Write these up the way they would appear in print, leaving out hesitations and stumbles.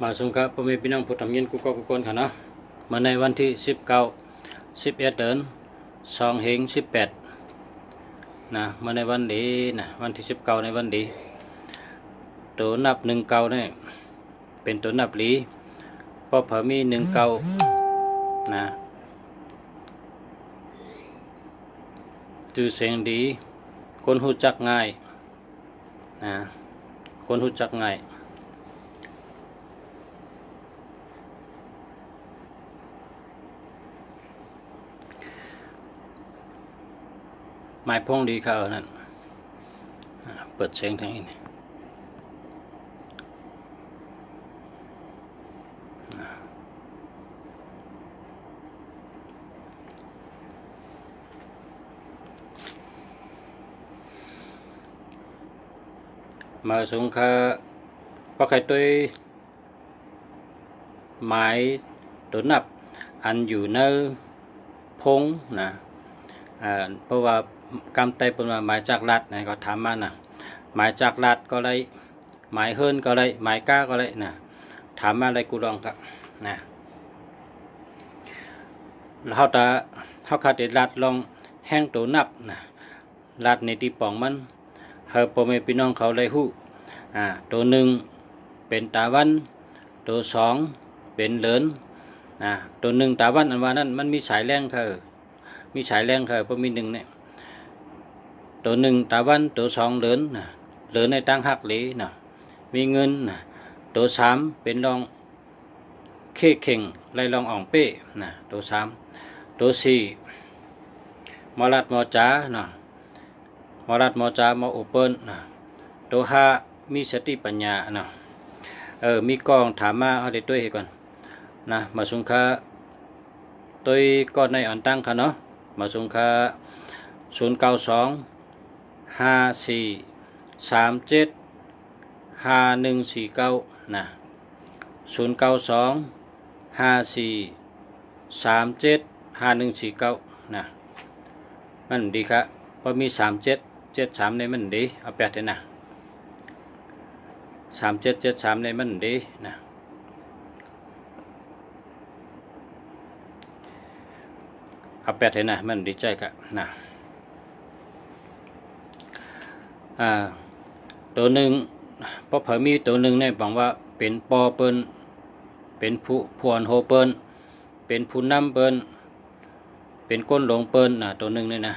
มาสงครับพ่อแม่พี่น้องผู้ทำยินกุกกุกคนค่ะเนาะมาในวันที่11 เดือน2เฮง18นะมาในวันนี้นะวันที่19ในวันนี้ตัวนับ19เนี่ยเป็นตัวนับหลีเพราะเผอมี19นะจื่อเสียงดีคนหูจักง่ายนะคนหูจักง่ายหมายพงดีเขานั่นเปิดเสียงทางนี้มาสงค่ะเพราะใครตัวหมายตัวนับอันอยู่ในพงนะเพราะว่ากำไตเป็นว่าหมายจากรัฐนะก็ถามมานะหมายจากรัฐก็ได้หมายเฮิรนก็ได้หมายก้าก็ได้นะถามมาอะไรกูลองครับนะเขาขาดรัฐลองแห้งตัวนับนะรัฐในที่ป่องมันเฮอพ่อแม่พี่น้องเขาได้ฮู้ตัวหนึ่งเป็นตาวันตัวสองเป็นเหลินตัวหนึ่งตาวันอันว่านั้นมันมีสายแรงค่ะมีสายแรงค่ะเพราะมีหนึ่งเนี่ยตัวหนึ่งตาวันตัวสองเหลินเหลินในตั้งหักหลีมีเงินตัวสามเป็นรองเข่งไล่รองอ่องเป้ตัวสามตัวสี่มอลัดมอจ้ามอลัดมอจ้ามอโอเปิลตัวห้ามีสติปัญญามีกองถามมาเอาได้ตัวเหตุก่อนมาสุงคาตัวก้อนในอ่อนตั้งค่ะเนาะมาสุงคา0925437514909254375149มันดีครับเพราะมี3773ในมันดีเอาแปดเลยนะ3773ในมันดีนะเอาแปดเลยนะมันดีใจครับนะตัวหนึ่งเพราะเผอมีตัวหนึ่งเนี่ยบอกว่าเป็นปอเปิ้นเป็นผู้พวนโฮเปิ้นเป็นผู้นำเปิ้นเป็นก้นหลงเปิ้นตัวหนึ่งเนี่ยนะ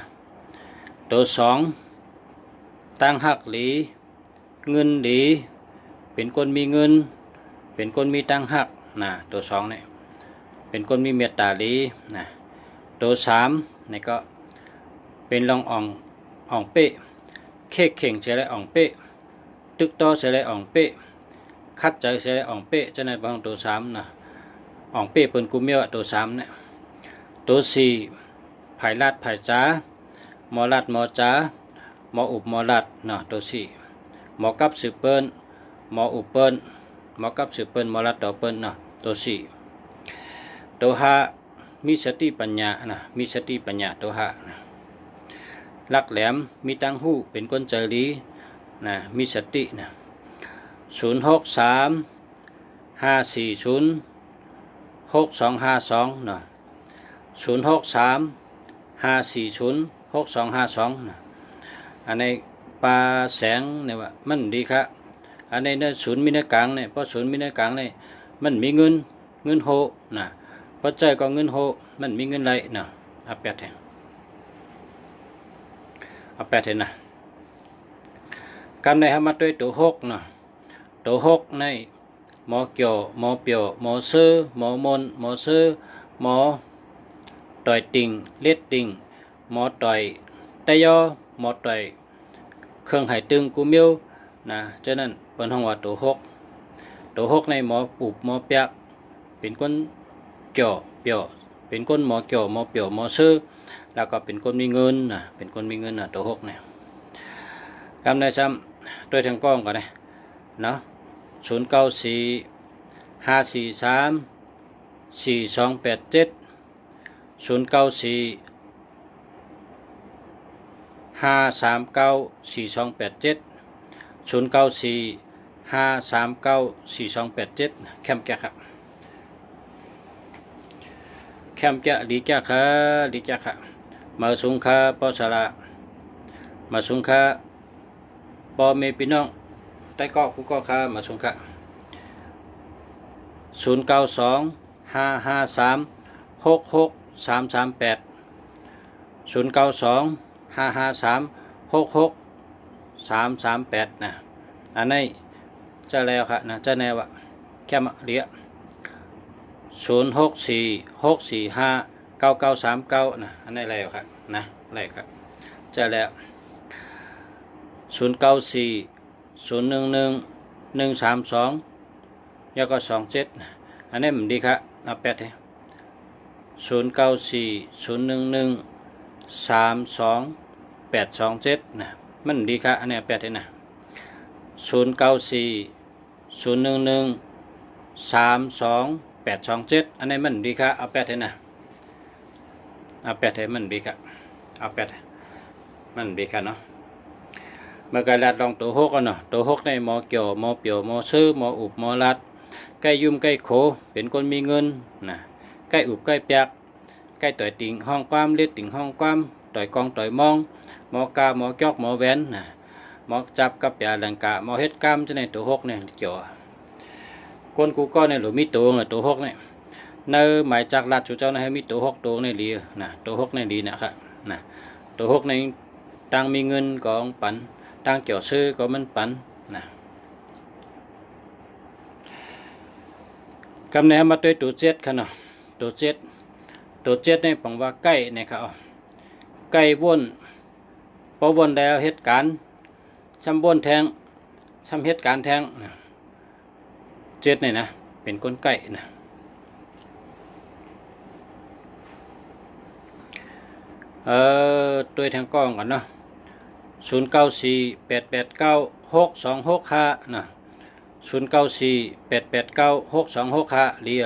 ตัวสองตั้งหักหลีเงินหลีเป็นคนมีเงินเป็นคนมีตั้งหักตัวสองเนี่ยเป็นคนมีเมตตาหลีตัวสามเนี่ยก็เป็นรองอ่องเป้เข่งเสียเลยอ่องเป้ตึกต่อเสียเลยอ่องเป้คัดใจเสียเลยอ่องเป้จะในบางตัวสามอ่องเป้เปิ้นกุมเมียวตัวสามเนี่ยตัวสี่ไผ่ลาดไผ่จ้ามอลาดมอจ้ามออุบมอลาดตัวสี่มอกับสืบเปิ้นมออุบเปิ้นมอกับสืบเปิ้นมอลาดต่อเปิ้นตัวสี่ตัวห้ามีสติปัญญามีสติปัญญาตัวห้าลักแหลมมีตั้งหู้เป็นคนใจดีมีสติ063-540-6252 063-540-6252อันในปลาแสงเนี่ยว่ามันดีครับอันในเนี่ยศูนย์มีในกลางเนี่ยเพราะศูนย์มีในกลางเนี่ยมันมีเงินโหเพราะใจก็เงินโหมันมีเงินไรเอาแปดแทนเอาแปดเห็นกำในหามาด้วยตัวหกตัวหกในหมอเกี่ยวหมอเปียวหมอซื้อหมอมนหมอซื้อหมอต่อยติ่งเล็ดติ่งหมอต่อยไตยอหมอต่อยเครื่องหายตึงกูมิวฉะนั้นเป็นห้องว่าตัวหกในหมอปุบหมอเปียกเป็นคนเกี่ยวเปียวเป็นคนหมอเกี่ยวหมอเปียวหมอซื้อแล้วก็เป็นคนมีเงินเป็นคนมีเงินตัวหกเนี่ยกำในซ้ำด้วยทางกล้องก่อนนะ094-543-4287 094-539-4287 094-539-4287 5394287แคมแกครับแคมแกลีแกค่ะลีแกค่ะมาสุงค่าปอสระมาสุงค่าปอเมพี่น้องใต้เกาะกูก็ค่ะมาสุงค่า0925536638 0925536638นะอันนี้จะแล้วค่ะนะจะแนวอะแค่มาเรีย0646459939นะอันนี้แล้วค่ะนะแล้วครับจะแล้ว0940111132แล้วก็27อันนี้มันดีครับเอาแปดเลย094011322827นะมันดีครับอันนี้แปดเลยนะ094011322827อันนี้มันดีครับเอาแปดเลยนะเอาแปดเลยมันดีครับเอาแปดมันดีครับเนาะเมื่อกี้ลัดลองตัวหกกันเนาะตัวหกในมอเกี่ยวมอเปียวมอซื้อมออุบมอลัดใกล้ยุ่มใกล้โขเป็นคนมีเงินนะใกล้อุบใกล้เปียกใกล้ต่อยติ่งห้องความเล็ดติ่งห้องความต่อยกองต่อยมองมอกาหมอจอกหมอแวนนะหมอจับกับยาหลังกะหมอเฮ็ดกล้ามจะในตัวหกเนี่ยเกี่ยวคนกูก็ในหรือมีตัวเนี่ยตัวหกเนี่ยในหมายจากลัดชูเจ้าในให้มีตัวหกตัวในลีนะตัวหกในลีนะครับนะตัวหกในตั้งมีเงินกองปันตั้งเกี่ยวซื้อก็มันปันนะคำแนวมาตัวเจ็ดค่ะเนาะตัวเจ็ดในปังว่าใกล้นะครับใกล้วนพอวนแล้วเหตุการณ์ช้ำวนแทงช้ำเหตุการณ์แทงเจ็ดนี่นะเป็นคนใกล้นะตัวแทงกล้องก่อนเนาะ0948896265นะ0948896265เลีย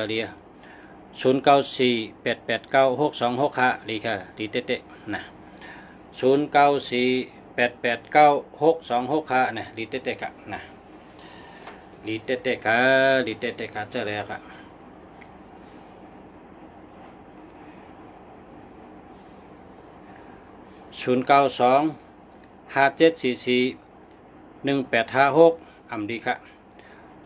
0948896265ลีค่ะลีเต๊ะๆนะ0948896265นะลีเต๊ะๆครับนะลีเต๊ะๆครับลีเต๊ะๆครับเจอแล้วครับ0925744186อำดีครับ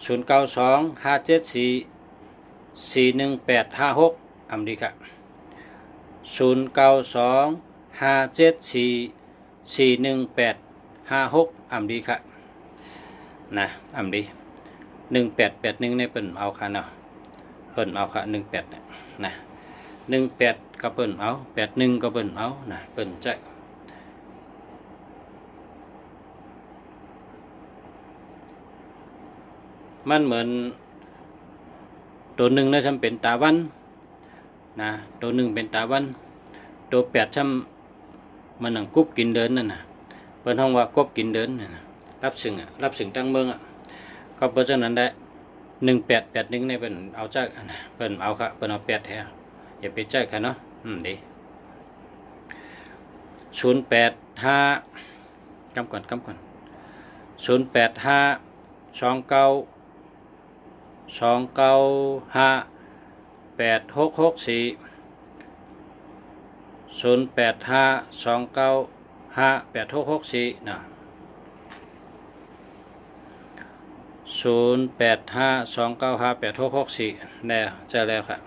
0925744186อำดีครับ0925744186อำดีครับนะอำดี1881ในเปิ้นเอาค่ะเนาะเปิ้นเอาค่ะ18นะ18ก็เปิ้นเอา81ก็เปิ้นเอานะเปิ้นใจมันเหมือนตัวหนึ่งนะฉันเป็นตาวันนะตัวหนึ่งเป็นตาวันตัวแปดฉันมันหนังกุบกินเดินนั่นนะเป็นห้องว่ากบกินเดินนะรับสึงตั้งเมืองอ่ะก็เพราะฉะนั้นได้1881ในเป็นเอาใจนะเป็นเอาค่ะเป็นเอา8แท้อย่าไปใจค่ะเนาะดี085กำก่อน0852958664085295866นะ0852958664แน่เจอแล้วครับ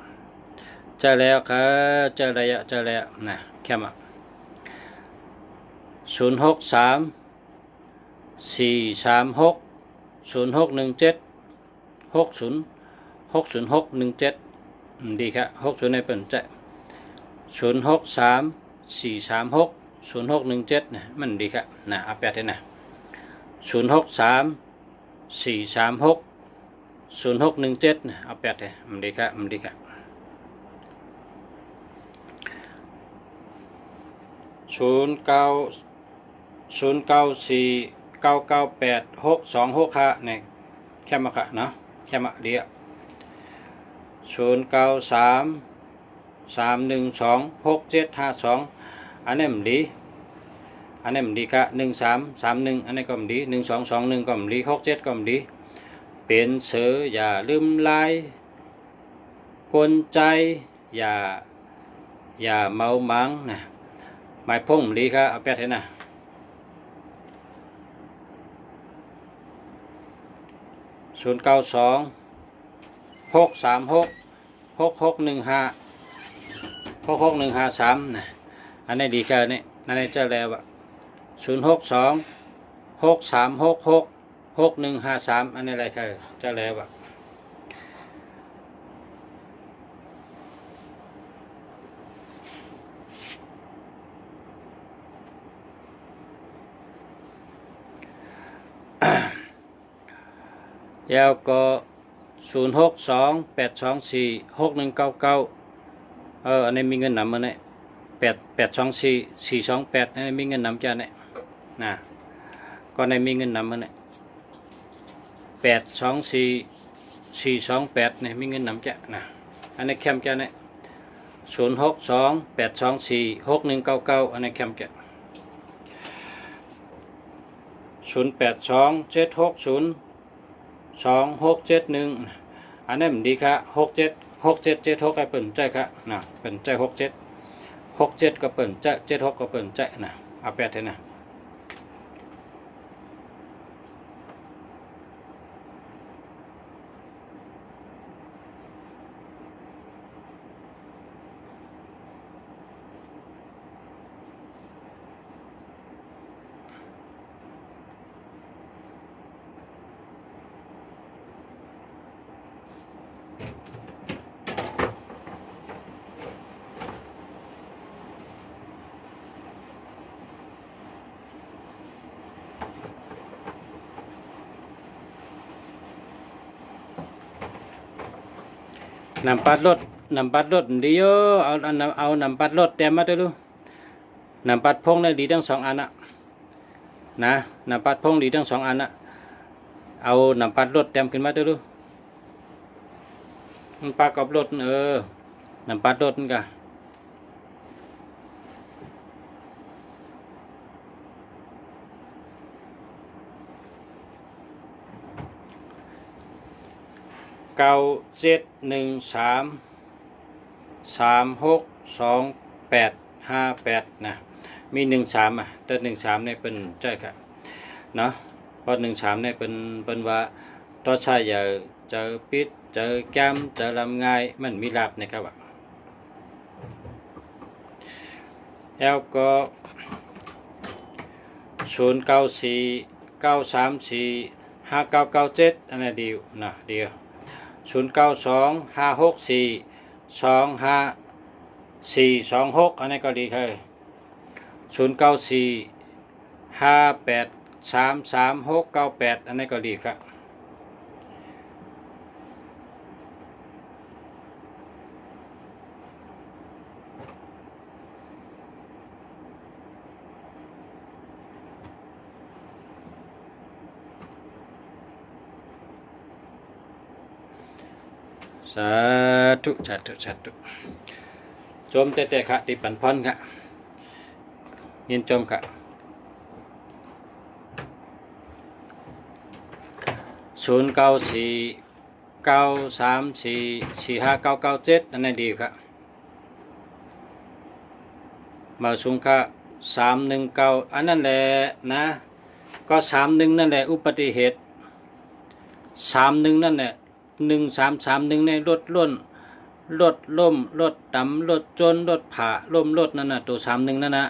เจอแล้วครับเจอระยะเจอแล้วนะแค่มา063436017601617ดีครับ60ในเปิ่นจะ06343601617นะมันดีครับนะเอาแปดเลยนะ06343601617นะเอาแปดเลยมันดีครับมันดีครับ0949986265เนี่ยแค่มาค่ะเนาะแค่มาเดียว0933126752อันนี้มันดีครับ1331อันนี้ก็มันดี1221ก็มันดี67ก็มันดี เป็นเสืออย่าลืมลายกวนใจอย่าเมามังนะหมายพงลีครับเอาแปดให้นะ092-636-6615นะอันนี้ดีแค่นี้อันนี้เจ้าแล้วอะ062-636-6153อันนี้อะไรครับเจ้าแล้วอะแล้วก็062-824-6199อันนี้มีเงินนำมาเนี่ย824-428อันนี้มีเงินนำจ้าเนี่ยนะก็ในมีเงินนำมาเนี่ย824-428เนี่ยมีเงินนำจ้านะอันนี้แคมจ้าเนี่ย062-824-6199อันนี้แคมจ้า082-760-2671อันนี้มันดีค่ะ6776ก็เปิ่นใจค่ะนะเปิ่นใจ67ก็เปิ่นใจ76ก็เปิ่นใจนะเอาแปดให้นะนำปัดรถดีเยอะเอานำปัดรถเต็มมาด้วยลูกนำปัดพงได้ดีทั้งสองอันนะนำปัดพงดีทั้งสองอันนะเอานำปัดรถเต็มขึ้นมาด้วยลูกมันปากกับรถนำปัดรถนี่กะ9713362858นะมี13อ่ะแต่13เนี่ยเป็นใช่ครับเนาะเพราะ13เนี่ยเป็นว่าต่อใช้อย่าเจอปิดเจอแก้มเจอลำง่ายมันมีลับนะครับแล้วก็0949345997อันนี้ดีนะเดียว0925642526อันนี้ก็ดีครับ0945833698อันนี้ก็ดีครับสาธุโจมเตะค่ะติปันพรค่ะยินโจมค่ะ0949344597อันนี้ดีค่ะมาสูงค่ะ319อันนั้นแหละนะก็31นั่นแหละอุบัติเหตุ31นั่นแหละ1331ในรถล้นรถล่มรถดำรถจนรถผ่าล่มรถนั่นน่ะตัว31นั่นนะ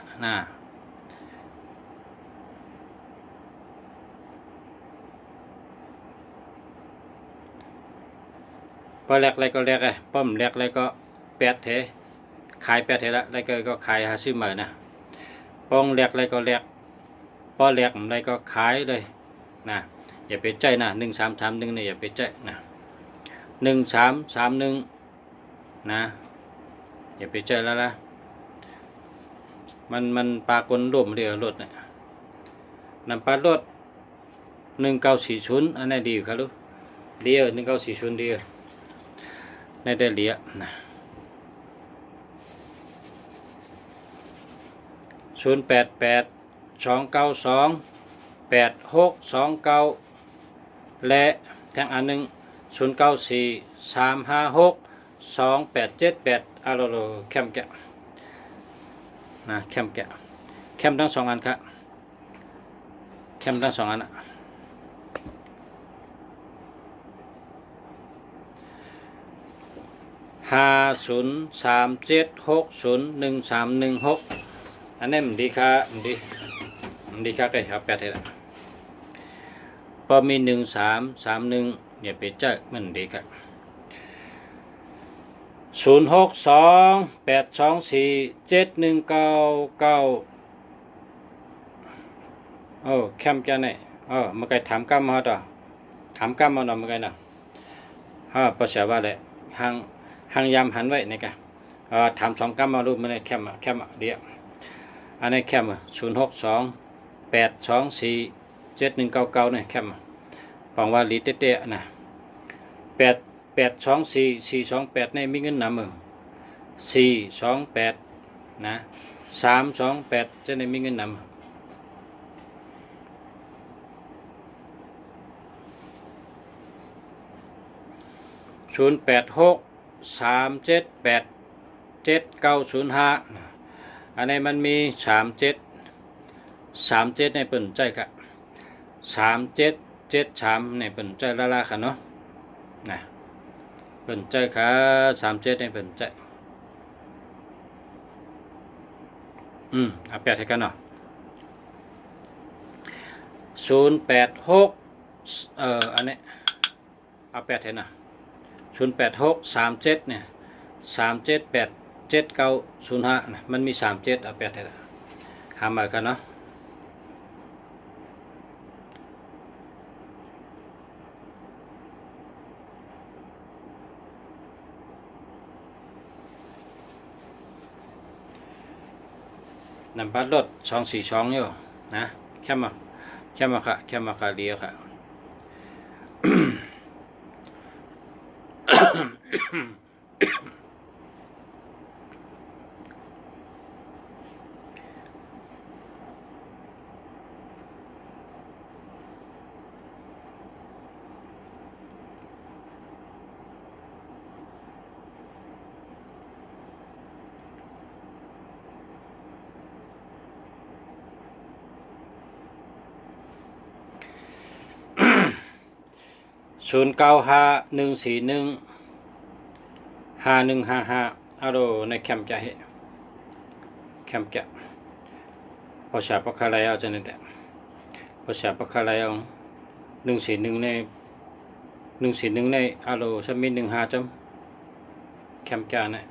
พอแลกอะไรก็แลกไอ้ป้อมแลกอะไรก็แปดเทขายแปดเทละอะไรก็ขายหาซื้อใหม่นะป้องแลกอะไรก็แลกป้อแลกอะไรก็ขายเลยนะอย่าไปใจนะ1331เนี่ยอย่าไปใจนะ1331นะอย่าไปใจแล้วละมันปากลร่วมเดียวรถเนี่ยนำปลารถ1940อันนี้ดีครับลูกเดียว1940เดียวในได้เหลียนะ0882928629และ แทงอันหนึ่ง0943562878อะโลแคมแกะนะแคมแกะแคมทั้งสองอันครับแคมทั้งสองอันนะ5037601316อันนี้มันดีค่ะมันดีค่ะใกล้ครับแปดเลยละพอมี1331เนี่ยไปเจอมันดีครับ0628247199โอ้แคมจะไหนมาไกลถามกรรมมาต่อถามกรรมมาหน่อยมาไกลน่ะภาษาว่าเลยหางยามหันไว้นี่กะถาม2กรรมมารูปมาในแคมเดียวอันนี้แคม0628247199เนี่ยแคมฟังว่าลีเตะนะ8282428ในมีเงินนำมือ428นะ328จะในมีเงินนำ0863787905อันนี้มันมี37ในเปิ่นใจครับ3773ในเปิ่นใจละค่ะเนาะนะเปิ่นใจค่ะ37ในเปิ่นใจเอาแปดให้กันเนาะ086อันนี้เอาแปดให้นะ086377เนี่ย378795นะมันมี37เอาแปดให้ละหามากันเนาะนำบัตรรถ242อยู่นะแค่มาค่ะเดียวค่ะ0951415155อะโลในแคมจะให้แคมจะภาษาปากกาลายเอาจะนั่นแหละภาษาปากกาลายเอา141ในอะโลสมิ15จำแคมจะนะ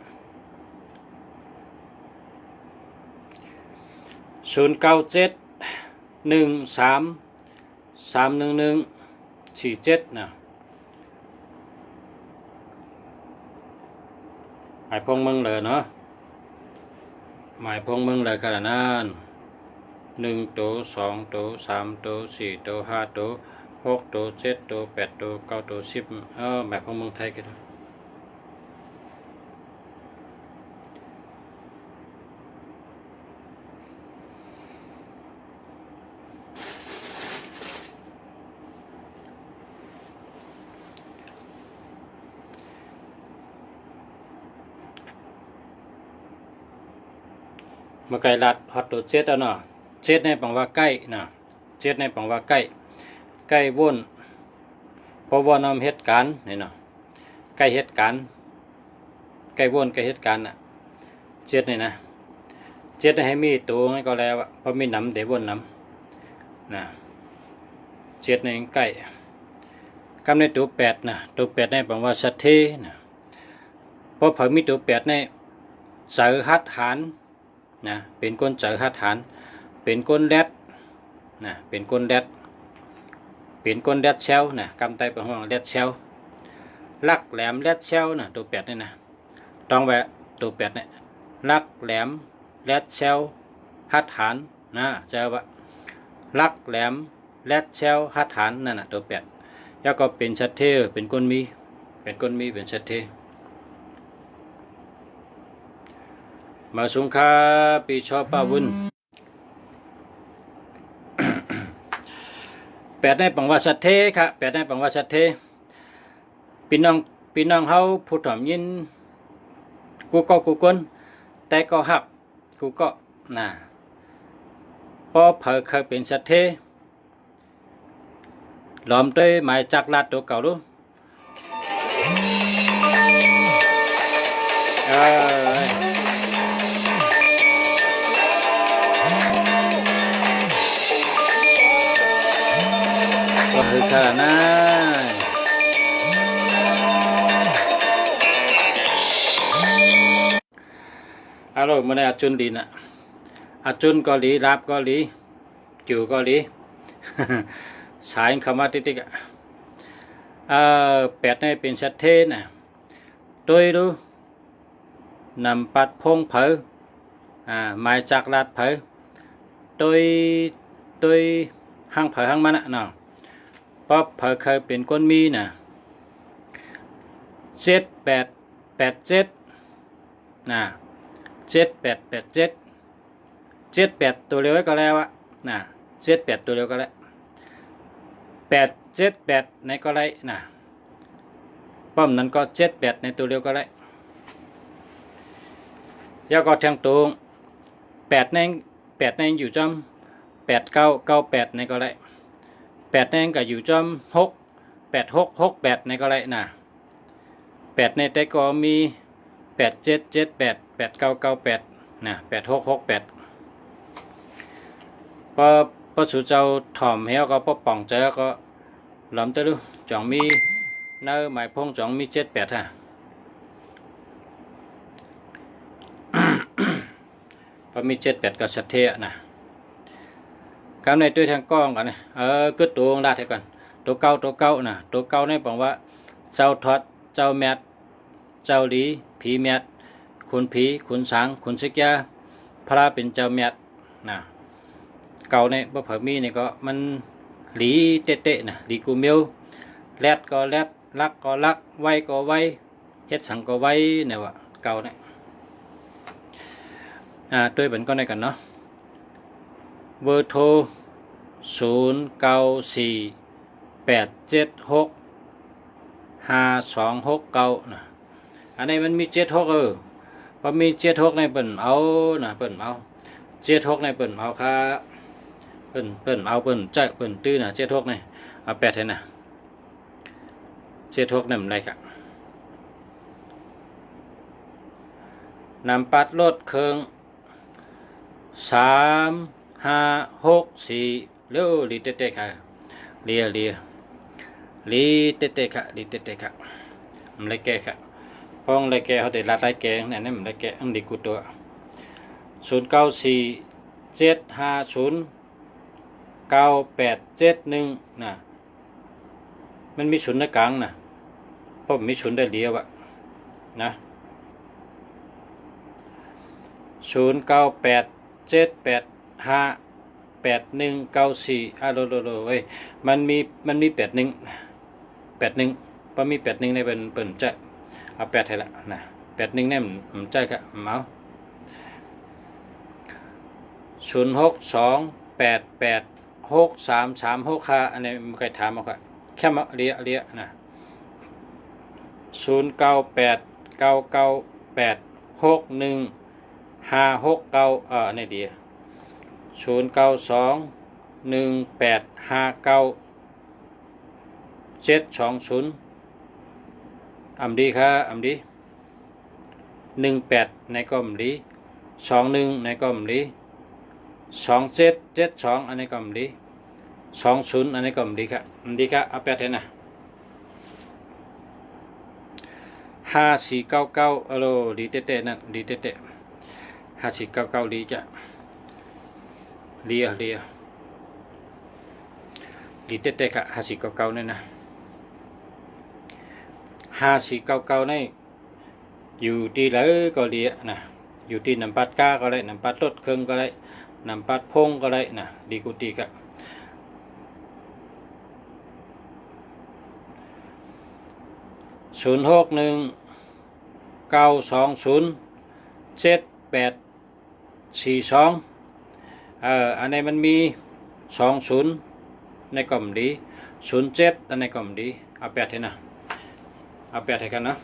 0971331147นะหมายพงมึงเลยเนาะหมายพงมึงเลยขนาดนั้น1ตัว2ตัว3ตัว4ตัว5ตัว6ตัว7ตัว8ตัว9ตัว10หมายพงมึงไทยกันมาไกลลัดฮอตตัว7เนาะ7ในปังว่าใกล้นะ7ในปังว่าใกล้วนเพราะว่านำเหตุการณ์นี่เนาะใกล้เหตุการณ์ใกล้วนใกล้เหตุการณ์น่ะ7นี่นะ7ให้มีตัวให้ก็แล้วเพราะมีน้ำเดี๋ยววนน้ำนะ7ในใกล้กำในตัว8นะตัว8ในปังว่าสัตเทนะเพราะเผยมีตัว8ในเสือหัดหานนะเป็นก้นเจอหัดฐานเป็นก้นแดดนะเป็นก้นแดดเชลนะกำไตเป็นห้องแดดเชลลักแหลมแดดเชลนะตัว8นี่นะต้องแวะตัว8เนี่ยลักแหลมแดดเชลหัดฐานนะเจอว่าลักแหลมแดดเชลหัดฐานนั่นน่ะตัว8แล้วก็เป็นชัดเทเป็นก้นมีเป็นชัดเทมาสุงคาปีชอบป้าวุ้น8ในปังว่าสัตเทค่ะ8ในปังว่าสัตเท พี่น้องเฮาผู้ถ่อมยินกูก็กูก้นแต่ก็หักกูก็น่ะพอเผอเคยเป็นสัตเทหลอมด้วยหมายจักลาดตัวเก่าดูเอ้ยก็คือขนาดนั้นอารมณ์มันอาจุนดีนะอาจุนเกาหลีลาบเกาหลีจิ๋วเกาหลี สายคำว่าติ๊กๆแปดในเป็นชัดเทนนะตัวดูนำปัดพงเผอหมายจากลาดเผอตัวห้างเผอห้างมันเนาะป๊อปเผอเคยเป็นก้นมีนะ7887นะ78ตัวเร็วไว้ก็แล้วอะนะ78ตัวเร็วก็แล้ว878ในก็ได้นะป้อมนั้นก็78ในตัวเร็วก็ได้ยาก็แทงตรง8ในอยู่จอม8998ในก็ได้8ในก็อยู่จอม8668ในก็ได้นะ8ในแต่ก็มี8778 8998นะ8668พอสู่เจ้าถ่อมเหี้ยก็พอป่องเจอก็หลอมเตลูจ่องมีเนื้อหมายพงจ่องมี78ฮะ พอมี78ก็สัตเทะนะคำในตัวทางกล้องกันนะก็ตัวลาดให้ก่อนตัวเก้านะตัวเก้าในบอกว่าเจ้าทอดเจ้าแมดเจ้าหลีผีแมดคุณผีคุณสางคุณสิกยาพระเป็นเจ้าแมดนะเก่าเนี่ยบ่เผมีเนี่ยก็มันหลีเตะนะหลีกูเมียวแรดก็แรดลักก็ลักไว้ก็ไว้เฮ็ดสังก็ไว้เนี่ยวะเก่าเนี่ยตัวเป็นก็ได้กันเนาะเบอร์โทร0948765269นะอันนี้มันมี76พอมี76ในเปิ่นเอานะเปิ่นเอา76ในเปิ่นเอาค่ะเปิ่นเอาเปิ่นใจเปิ่นตื้อนะ76ในเอา8ให้นะ76นี่มันได้ครับนำปัดรถเครื่อง3564เร็วลีเตะค่ะเลียลีเตะค่ะลีเตะค่ะมันเลยแก่ค่ะพองเลยแก่เขาได้ลาดได้แก่เนี่ยมันเลยแก่อันดีกูตัว0947509871นะมันมีศูนย์ในกลางนะเพราะมีศูนย์ได้เลียวอะนะ0987858194โลเว้ยมันมี81พอมี81ในเป็นเปิ่นจะเอา8ให้ละนะ81เนี่ยมันใจกะเมา0628863365อันนี้มันเคยถามมาค่ะแค่มาเลียนะ0989986159อันนี้ดี0921859720อำดีค่ะอำดี18ในก็อำดี21ในก็อำดี2772อันนี้ก็อำดี20อันนี้ก็อำดีค่ะอำดีค่ะเอา8ให้นะ5499โลดีเตะนั่นดีเตะ5499ดีจ้ะเลียดีเตะค่ะ5499นี่นะ5499นี่อยู่ที่ไหนก็เลียนะอยู่ที่น้ำปัดก้าก็ได้น้ำปัดรถเครื่องก็ได้น้ำปัดพงก็ได้นะดีกุฏิกะ0619207842อันนี้มันมี20ในกล่องดี07อันในกล่องดีเอา8ให้นะ เอาแปดให้กันเนาะ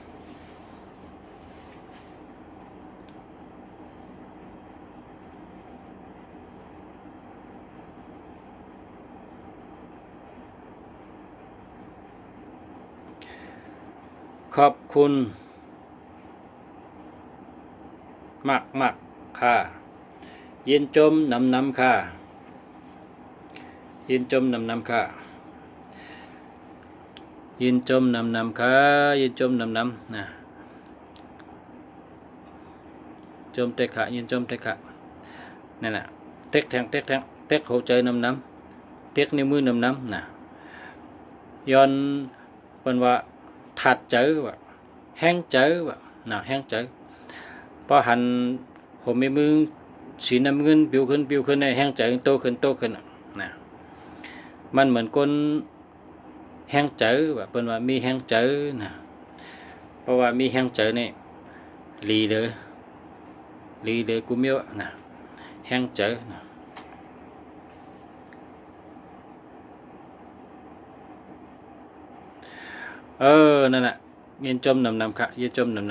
ขอบคุณมากมากค่ะยินจมนำค่ะยินจมนำค่ะยินจมนำค่ะยินจมนำนะจมเตะขะยินจมเตะขะนั่นแหละเต็กแทงเต็กแทงเต็กหัวใจนำเต็กนิ้วมือนำนะย้อนเป็นว่าถัดเจอว่าแห้งเจอว่าน่ะแห้งเจอพอหันผมมีมือสีน้ำเงินปิวขึ้นในแห้งเจอโตขึ้นนะมันเหมือนคนแห้งเจอว่าเป็นว่ามีแห้งเจอนะเพราะว่ามีแห้งเจอนี่ลีเลยกูมีวนะแห้งเจอนะนั่นแหละยินจมนำค่ะยินจมนำ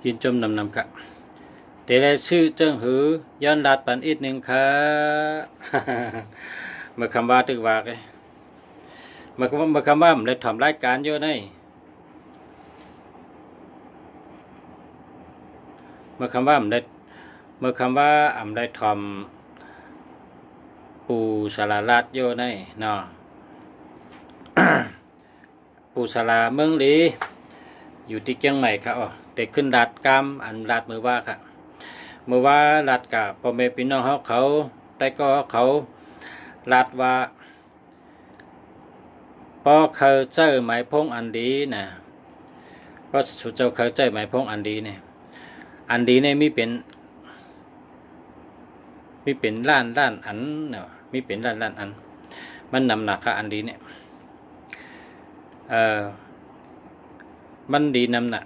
ยินจมนำค่ะแต่ละชื่อเจิ้งหือย้อนลัดปันอีกหนึ่งค่ะเมื่อคำว่าตึกว่าเลยเมื่อคำว่าเลยทำรายการเยอะในเมื่อคำว่าได้ทำปูสาราลาดเยอะในเนาะ ปูสาราเมืองลีอยู่ที่เชียงใหม่ครับแต่ขึ้นลาดกามอันลาดมือว่าค่ะมือว่าลาดกับพ่อแม่พี่น้องเขาได้ก็เขาลาดว่าพอเขาเจอหมายพงอันดีนะเพราะสุเจ้าเขาเจอหมายพงอันดีเนี่ยอันดีเนี่ยมีเป็นล้านอันเนาะมีเป็นล้านอันมันนำหนักค่ะอันดีเนี่ยมันดีนำหนัก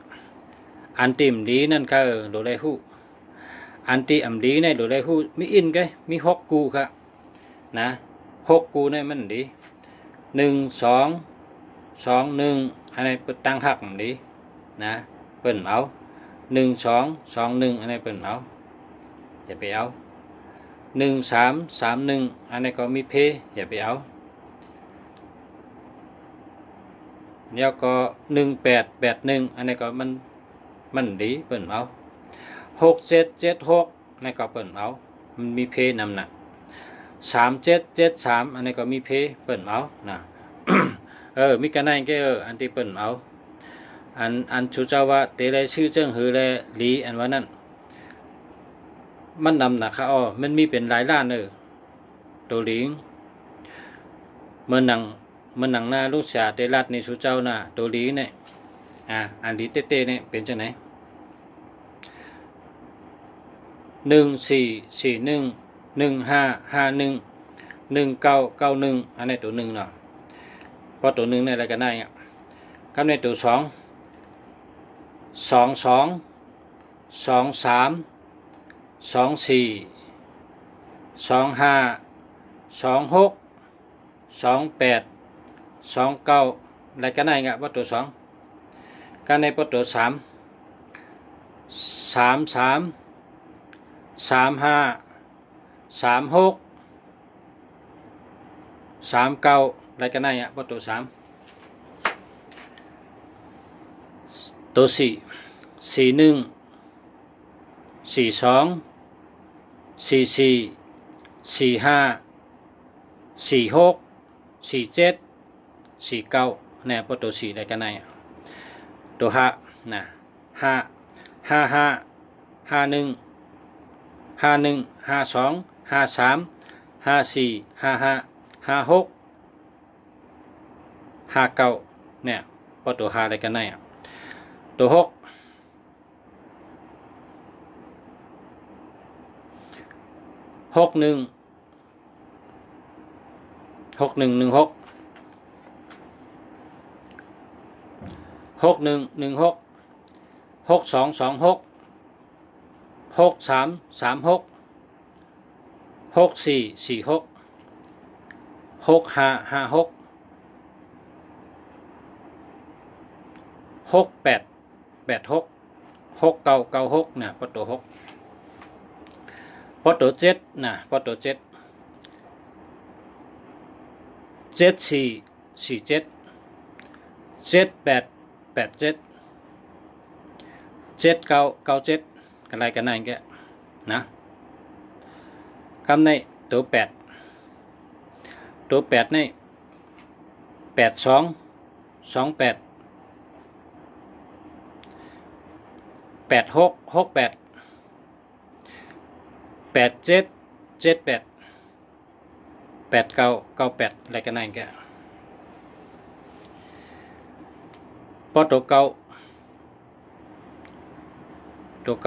อันติมดีนั่นก็โดได้หู้อันติอัมดีเนี่ยโดได้หู้มีอินไงมีหกกูครับนะหกกูเนี่ยมันดี1 2 2 1อันนี้เปิดตั้งหักดีนะเปิ่นเอา1 2 2 1อันนี้เปิ่นเอาอย่าไปเอา1 3 3 1อันนี้ก็มีเพอย่าไปเอาแล้วก็18 81อันนี้ก็มันดีเปิ่นเอา67 76อันนี้ก็เปิ่นเอามันมีเพนำหนัก37 73อันนี้ก็มีเพเปิ่นเอานะ มีกันนั่นก็อันที่เปิ่นเอาอันชูเจ้าว่าเตะเลยชื่อเจิ้งหือเลยหลีอันว่านั่นมันนำหนักค่ะมันมีเป็นหลายล้านตัวหลิงเมื่อนังหน้าลูกชาเตลัดในชูเจ้าน่ะตัวหลีเนี่ยอันดีเต้เนี่ยเป็นจังไหน144115511991อันนี้ตัวหนึ่งเนาะเพราะตัวหนึ่งในอะไรกันได้กับในตัว2 22 23 24 25 26 28 29อะไรกันได้เพราะตัว2กันในเพราะตัว3 33 35 36 39อะไรกันได้เพราะตัว3ตัว4 41 42 44 45 46 47 49เนี่ยประตู4ได้กันไหนตัว5นะ5 51 51 52 53 54 55 56 59เนี่ยประตู5ได้กันไหนตัว6 61 6116 6116 6226 6336 6446 6556 6886 6996นะปอตัว6ปอตัว7นะปอตัว7 7447 7887 7997กันไรกันนั่นแกนะคำในตัว8ใน8228 8668 8778 8998อะไรกันนั่นแกพอตัวเก่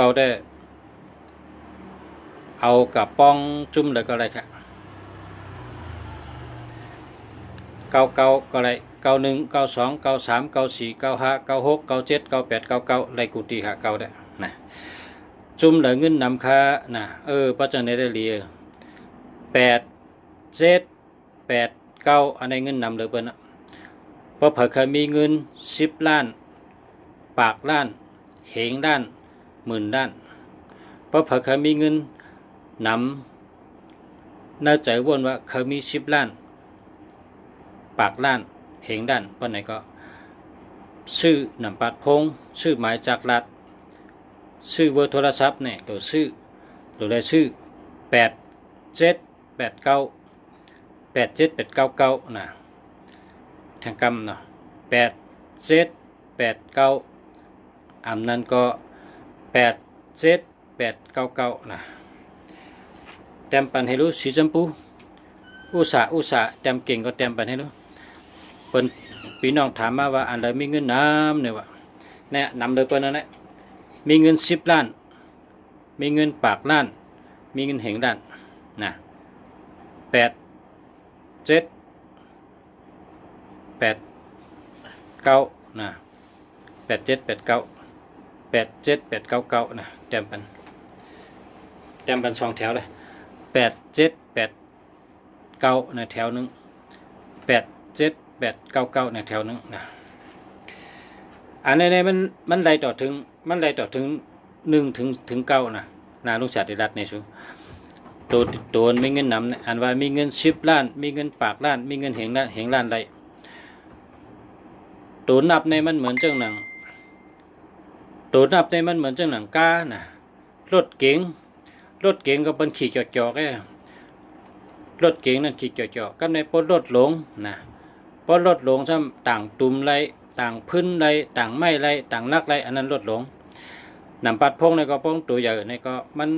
าได้เอากับป้องจุ่มเลยก็อะไรครับ99ก็อะไร91 92 93 94 95 96 97 98 99อะไรกูตีหาเก่าได้นะจุ่มเลยเงินนำค่านะปัจจัยได้เรีย8 7 8 9อันนี้เงินนำเลยเปิ้ลนะเพราะเผื่อเคยมีเงิน10 ล้านปากล้านเหงล้านหมื่นล้านเพราะเผื่อเคยมีเงินนำน่าใจวนว่าเคยมี10 ล้านปากล้านเหงด้านเปิ้นไหนก็ชื่อนำปัดพงชื่อหมายจากรัฐชื่อเบอร์โทรศัพท์เนี่ยตัวชื่อตัวได้ชื่อ8789 8789นะทางกำเนาะ8789อันนั้นก็87899นะเต็มปันให้รู้สีชมพูอุตสาห์เต็มเก่งก็เต็มปันให้รู้เปิ้นพี่น้องถามมาว่าอันใดมีเงินน้ำเนี่ยว่าเนี่ยนำเลยเปิ้นนั่นแหละมีเงิน10 ล้านมีเงินปากล้านมีเงินเหงล้านนะ8 7 8 9นะ8 7 8 9 8 7 8 9 9นะเต็มปัน2 แถวเลย8 7 8 9ในแถวนึง8 7 8 9 9ในแถวนึงนะอันนี้มันไล่ต่อถึง1ถึง 9นะนาลุงศาสตร์รัฐในสูตัวมีเงินนำอันว่ามีเงิน10 ล้านมีเงินปากล้านมีเงินเหงล้านไรตัวนับในมันเหมือนจังหนังก้านะรถเก๋งก็เป็นขี่จอแค่รถเก๋งนั่นขี่จอก็ในปนรถหลงนะปนรถหลงซ้ำต่างตุ่มไรต่างพื้นไรต่างไม้ไรต่างนักไรอันนั้นรถหลงนำปัดพงในก็ป้องตัวใหญ่ในก็มัน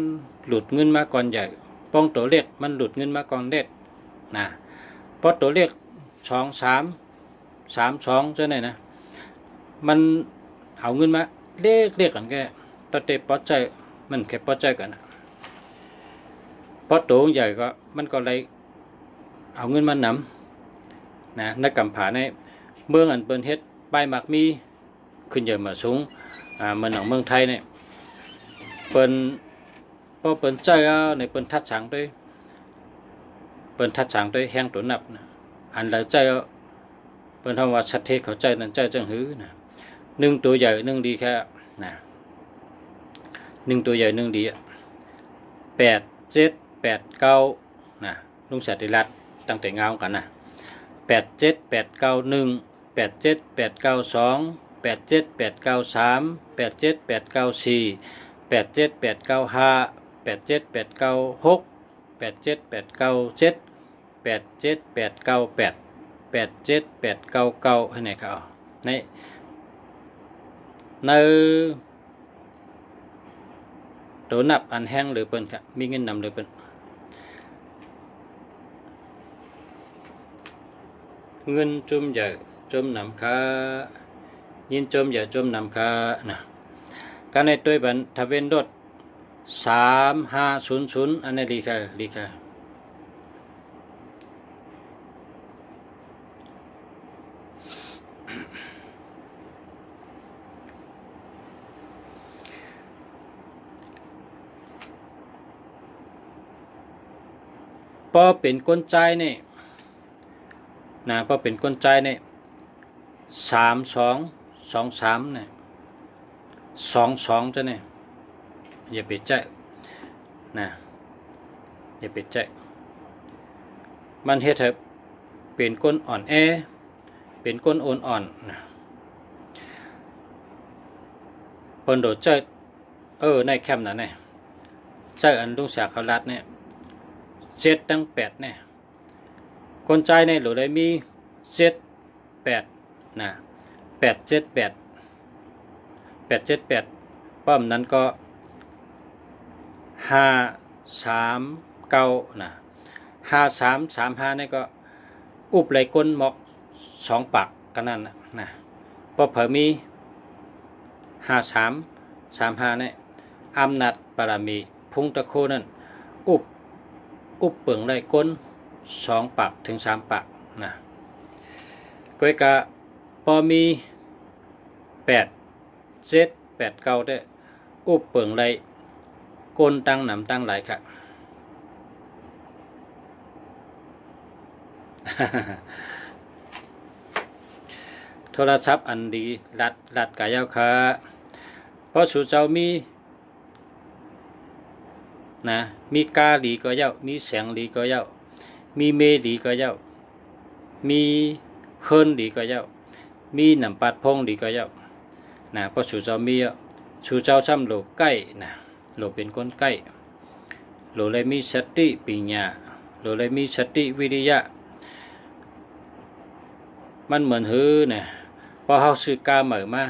หลุดเงินมาก่อนใหญ่ป้องตัวเล็กมันหลุดเงินมาก่อนเล็กนะเพราะตัวเล็ก2 3 2เจ้าไหนนะมันเอาเงินมาเรียกกันแค่ตัวเตะปอใจมันแค่ปอใจกันนะเพราะตัวใหญ่ก็มันก็เลยเอาเงินมานำนะนักกำผาในเมืองอันเปิ้นเฮ็ดใบหมักมีขึ้นเยอะมาสูงเมืองหนังเมืองไทยเนี่ยเปิ้นพอเปิ้นใจในเปิ้นทัดฉางด้วยแห้งตัวนับนะอันหลายใจเปิ้นทำว่าชัดเทเข้าใจนั่นใจจังหือนะ1ตัวใหญ่1ดีแค่นะ1ตัวใหญ่1ดี8 7 8 9นะลุงศาสตร์รัฐตั้งแต่เงากันนะ8 7 8 9 1 8 7 8 9 2 8 7 8 9 3 8 7 8 9 4 8 7 8 9 5 8 7 8 9 6 8 7 8 9 7 8 7 8 9 8 8 7 8 9 9ให้ไหนครับในตัวนับอันแห้งหรือเปิ้นครับมีเงินนำหรือเปิ้นเงินจุ่มใหญ่จุ่มนำค่ายินจุ่มใหญ่จุ่มนำค่านะการในตัวบันทะเบียนรถ3500อันนี้ดีค่ะ พอเป็นก้นใจนี่นะพอเป็นก้นใจนี่3223เนี่ย22จ้ะเนี่ยอย่าไปใจนะอย่าไปใจมันเฮ็ดให้เป็นก้นอ่อนแอเป็นก้นอ่อนๆนะเปิ้นโดดใจในแคมป์น่ะเนี่ยใจอันลุงเสียเขารัดเนี่ย7ตั้ง8เนี่ยคนใจเนี่ยหรือได้มี7 8นะ878ป้อมนั้นก็539นะ5335นี่ก็อุบไหลก้นหมอก2ปากกันนั่นนะพอเผอมี5335นี่อำนาจบารมีพุ่งตะโคนั่นอุบเปิงไหลก้น2ปากถึง3ปากนะก้อยกะพอมี8 7 8 9ได้อุบเปิงไหลก้นตั้งหนำตั้งไหลค่ะ โทรศัพท์อันดีรัดกายาวค่ะเพราะสู่เจ้ามีนะมีกาหลีก็เย้ามีแสงหลีก็เย้ามีเมหลีก็เย้ามีเฮินหลีก็เย้ามีหนำปัดพงหลีก็เย้านะเพราะสู่เจ้ามีสู่เจ้าซ้ำโลใกล้นะโลเป็นคนใกล้โลเลยมีสติปัญญาโลเลยมีสติวิริยะมันเหมือนหือเนี่ยพอเฮาซื้อกาเหมือมา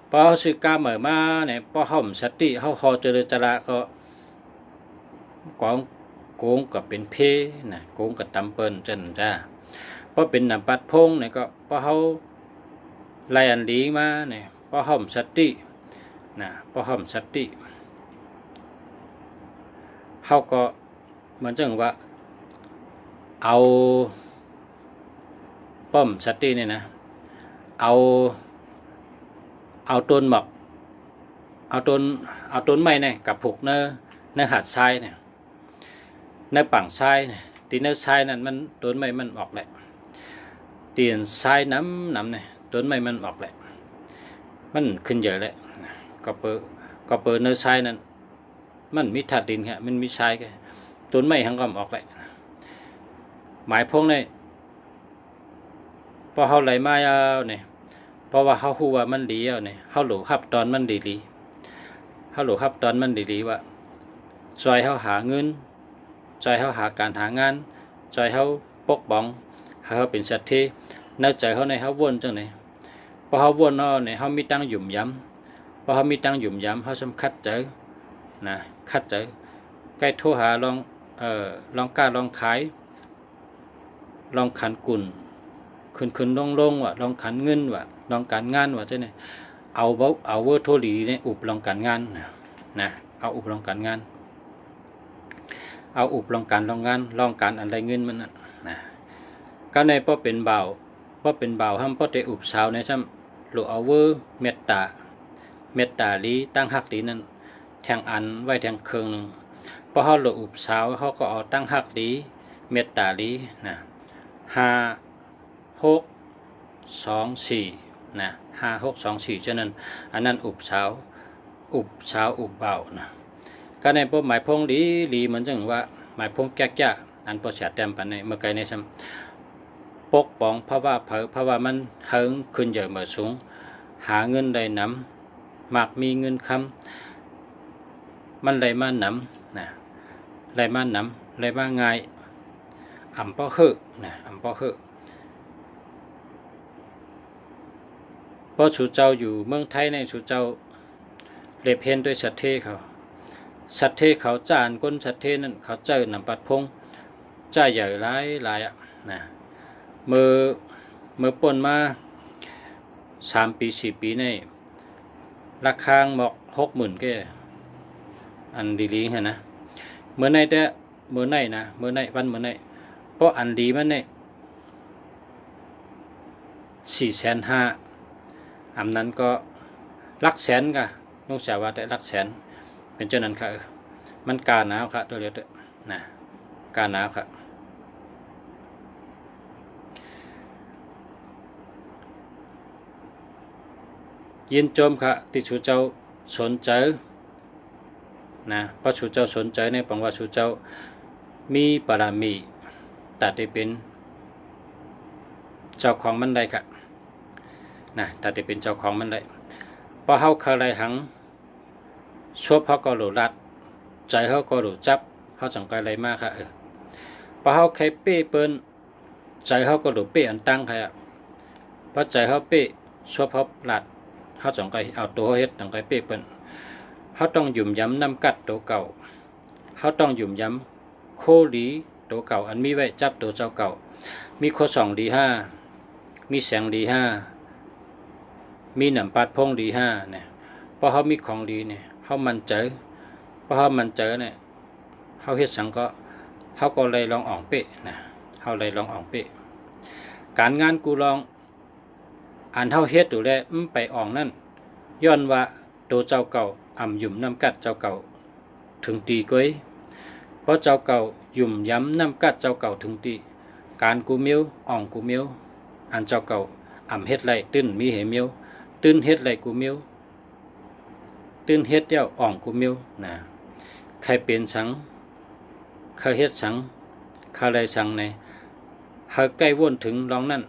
พอเฮาซื้อกาเหมือมาเนี่ยพอเฮาสติเฮาคอเจริญจระก็ของโกงกับเป็นเพนะโกงกับตำเปิ้นจันจ้าพอเป็นนำปัดพงเนี่ยก็พอเฮาไล่อันดีมาเนี่ยพอเฮาสตินะพอเฮาสติเฮาก็เหมือนจังว่าเอาป้อมสติเนี่ยนะเอาต้นหมอกเอาต้นไม้เนี่ยกับผูกเนื้อหัดทรายเนี่ยในฝั่งทรายเนี่ยตีเนื้อทรายนั่นมันต้นไม้มันออกแหละตีนทรายน้ำเนี่ยต้นไม้มันออกแหละมันขึ้นเยอะเลยก็เปิดเนื้อทรายนั่นมันมีธาตุดินครับมันมีทรายแค่ต้นไม้ทั้งก็ออกแหละหมายพงเนี่ยพอเฮาไหลมาเนี่ยเพราะว่าเฮาฮู้ว่ามันดีเนี่ยเฮาหลูฮับตอนมันดีเฮาหลูฮับตอนมันดีว่าซอยเฮาหาเงินซอยเฮาหาการหางานซอยเฮาปกป้องเฮาเป็นสัตว์ที่ในใจเฮาในเฮาวนจังได๋พอเฮาวนเนี่ยเฮามีตังหยุ่มย้ำพอเฮามีตังหยุ่มย้ำเฮาสำคัดเจอนะคัดเจอใกล้โทรหาลองกล้าลองขายลองขันกุ่นขึ้นลงว่ะลองขันเงินว่ะลองการงานว่ะเจ้าเนี่ยเอาเวอร์โทรีเนี่ยอุบลองการงานนะเอาอุบลองการงานเอาอุบลองการอะไรเงินมันนะก็ในพอเป็นเบาห้ามพอได้อุบสาวในซ้ำหรือเอาเวอร์เมตตาลีตั้งหักลีนั่นแทงอันไว้แทงเครื่องนึงพอเขาหรืออุบสาวเขาก็เอาตั้งหักลีเมตตาลีนะ5-6-2-4นะ5-6-2-4ฉะนั้นอันนั้นอุบสาวอุบเบานะก็ในพวกหมายพงลีมันจึงว่าหมายพงแก่จ้าอันพอเสียแต้มปันในเมื่อไกลในซ้ำปกป้องเพราะว่ามันเฮิงขึ้นใหญ่มาสูงหาเงินได้นำมากมีเงินคำมันได้มานำนะได้มาง่ายอำป้อเฮอนะอำป้อเฮอเพราะสู่เจ้าอยู่เมืองไทยในสู่เจ้าเล็บเห็นด้วยสัตเทเขาจ้านก้นสัตเทนั่นเขาเจอนำปัดพงจ้าใหญ่หลายนะเมื่อป่นมา3 ปี 4 ปีนี่ราคาหมอก60,000ก็อันดีๆฮะนะเมื่อไหนเพราะอันดีมันเนี่ย450,000อันนั้นก็หลักแสนกะนุ่งสาว่าได้หลักแสนเป็นเจ้านั้นค่ะมันกาหนาวค่ะตัวเดียวนะ กานาครับยินจมค่ะที่ชูเจ้าสนใจนะเพราะชูเจ้าสนใจในปังว่าชูเจ้ามีบารมีตัดได้เป็นเจ้าของมันได้ค่ะนะตัดได้เป็นเจ้าของมันได้เพราะเขาเคยไรหังชบเขาก็หลุดรัดใจเขาก็หลุดจับเขาจังไกไรมากค่ะเพราะเขาใครเป้เปิ้นใจเขาก็หลุดเป้อันตั้งค่ะเพราะใจเขาเป้ชบเขาหลัดเขาจังไกเอาตัวเฮ็ดจังไกเป้เปิ้นเขาต้องหยุ่มย้ำน้ำกัดตัวเก่าเขาต้องหยุ่มย้ำโคดีตัวเก่าอันมีไว้จับตัวเจ้าเก่ามีโคสองดีห้ามีแสงดีห้ามีหนำปัดพงดีห้าเนี่ยเพราะเขามีของดีเนี่ยเขามันเจอเพราะเขามันเจอเนี่ยเขาเฮ็ดสังก็เขาก็เลยลองอ่องเป๊ะนะเขาเลยลองอ่องเป๊ะการงานกูลองอันเท่าเฮ็ดอยู่แล้วไปอ่องนั่นย้อนว่าตัวเจ้าเก่าอ่ำหยุ่มน้ำกัดเจ้าเก่าถึงตีก้อยเพราะเจ้าเก่าหยุ่มย้ำน้ำกัดเจ้าเก่าถึงตีการกูเมียวอ่องกูเมียวอันเจ้าเก่าอ่ำเฮ็ดไรตื้นมีเหเมียวตื้นเฮ็ดไรกูเมียวตื้นเฮ็ดเดี่ยวอ่องกูเมียวนะใครเป็นสังใครเฮ็ดสังใครไรสังในเฮาใกล้วนถึงลองนั่น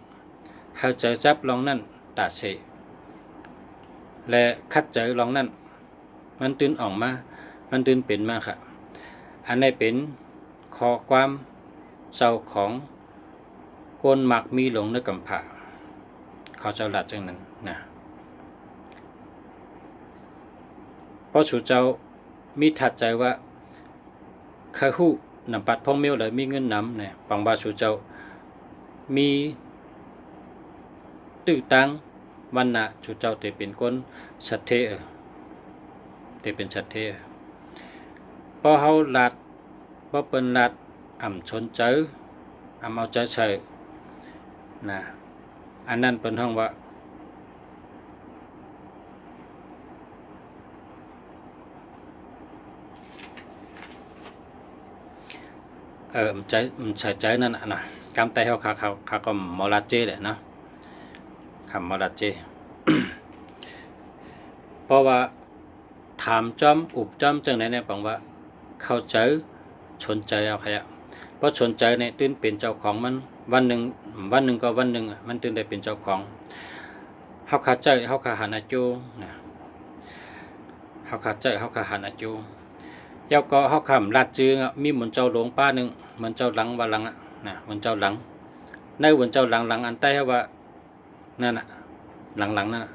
เฮาเจอจับลองนั่นตาเสและคัดเจอลองนั่นมันตื้นอ่องมามันตื้นเป็นมาค่ะอันนี้เป็นข้อความเจ้าของกนหมักมีหลงในกำผาเขาเจ้าหลัดจังนั้นนะเพราะชูเจ้ามีถัดใจว่าเคยหู้นำปัดพ่องเมียวเลยมีเงินนำเนี่ยปังบาชูเจ้ามีตื้อตังวันนะชูเจ้าจะเป็นคนสัตเทจะเป็นสัตเทพอเขาหลัดพอเป็นหลัดอ่ำชนเจออ่ำเอาใจใส่นะอันนั้นเป็นห้องว่ามันใส่ใจนั่นนะกำไตเขาก็มอลาเจเลยนะคำมอลาเจ เพราะว่าถามจอมอุบจอมจังไหนเนี่ยบอกว่าเข้าใจชนใจเอาใครอะเพราะชนใจเนี่ยตื่นเป็นเจ้าของมันวันหนึ่งก็วันหนึ่งมันตื่นได้เป็นเจ้าของเขาขาดใจเขาขาหันอาจูนะเขาขาดใจเขาขาหันอาจูยาวก็เขาคำลาดจืงมีเหมือนเจ้าหลวงป้าหนึ่งเหมือนเจ้าหลังว่าหลังนะเหมือนเจ้าหลังในเหมือนเจ้าหลังอันใต้ว่านั่นหลังนั่น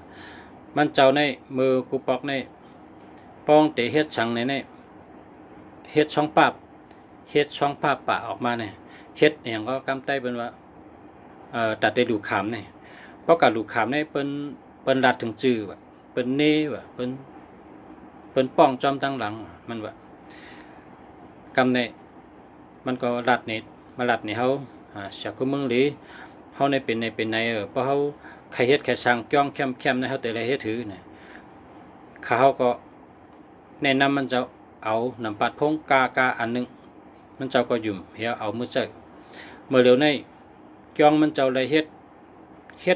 มันเจ้าในมือกูปอกในป้องเตะเฮ็ดชังในเฮ็ดช่องปาออกมาเนี่ยเฮ็ดอย่างก็กำไต้เป็นว่าตัดได้ลูกขามเนี่ยเพราะการลูกขามเนี่ยเป็นรัดถึงจื้อว่ะเป็นเน่ว่ะเป็นป้องจอมตั้งหลังมันว่ากำเนี่ยมันก็รัดเนี่ยมารัดเนี่ยเขาจากกุมึงหรือเขาในเป็นเพราะเขาใครเฮ็ดใครสั่งจ้องเข้มในเขาแต่ละเฮ็ดถือเนี่ยเขาก็แนะนำมันจะเอาน้ำปัดพงกาอันหนึ่งมันเจ้าก็หยุ่มเฮียเอามือเจอเมื่อเร็วในจ้องมันเจ้าอะไรเฮ็ด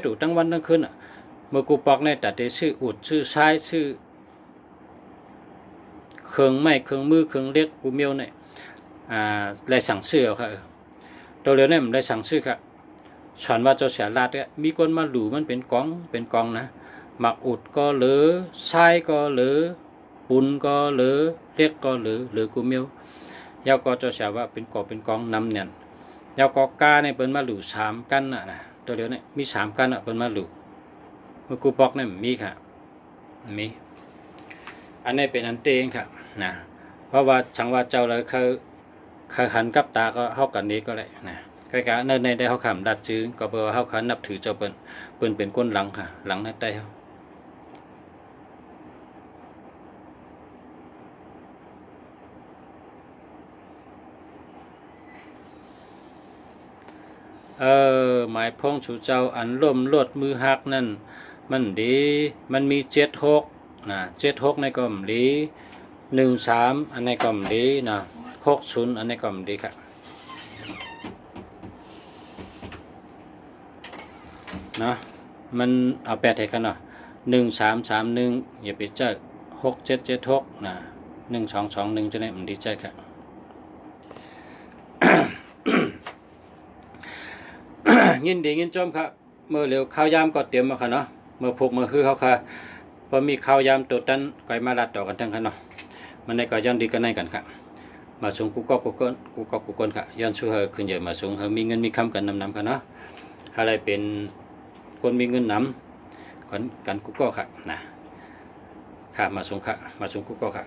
อยู่ทั้งวันทั้งคืนเมื่อกูปอกในตัดได้ชื่ออุดชื่อซ้ายชื่อเครื่องไม้เครื่องมือเครื่องเล็กกูเมียวเนี่ยไรสั่งซื้อเอาค่ะตัวเร็วเนี่ยมันไรสั่งซื้อค่ะสอนว่าเจ้าเสียลาดเนี่ยมีคนมาหลู่มันเป็นกองนะหมักอุดก็เหลือซ้ายก็เหลือปุนก็เหลือเล็กก็เหลือกูเมียวยาวก็เจ้าเสียว่าเป็นกองนำเนี่ยยาวก็กาเนี่ยเป็นมาหลู่3 กันนะตัวเดียวเนี่ยมี3 กันเป็นมาหลู่เมื่อกูปอกเนี่ยมีค่ะมีอันนี้เป็นอันเตงค่ะนะเพราะว่าช่างว่าเจ้าเลยเคยหันกับตาก็เข้ากันนี้ก็เลยนะใกล้ๆในได้เขาขำดัดจื้อก็เบอร์เขานับถือเจ้าเป็นก้นหลังค่ะหลังนั่นได้หมายพ้องชูเจ้าอันล่มลดมือหักนั่นมันดีมันมี76นะ76ในกล่มดี13อันในกล่มดีนะ60อันในกล่มดีค่ะ เนาะมันเอาแปดให้กันเนาะ1331อย่าไปเจอ6776นะ1221จะได้มันดีใจครับ ยินดียินจมครับเมื่อเร็วข้าวยามก็เตรียมมาค่ะเนาะเมื่อพกเมื่อคือเขาค่ะพอมีข้าวยามตัวตันก่อยมาลัดต่อกันทั้งค่ะเนาะมันในก็ย้อนดีกันในกันครับมาสูงกูก็กูกนค่ะย้อนสู้เฮอขึ้นใหญ่มาสูงเฮอมีเงินมีคำกันนำค่ะเนาะอะไรเป็นคนมีเงินนำกันกูก็ค่ะนะค่ะมาสูงกูก็ค่ะ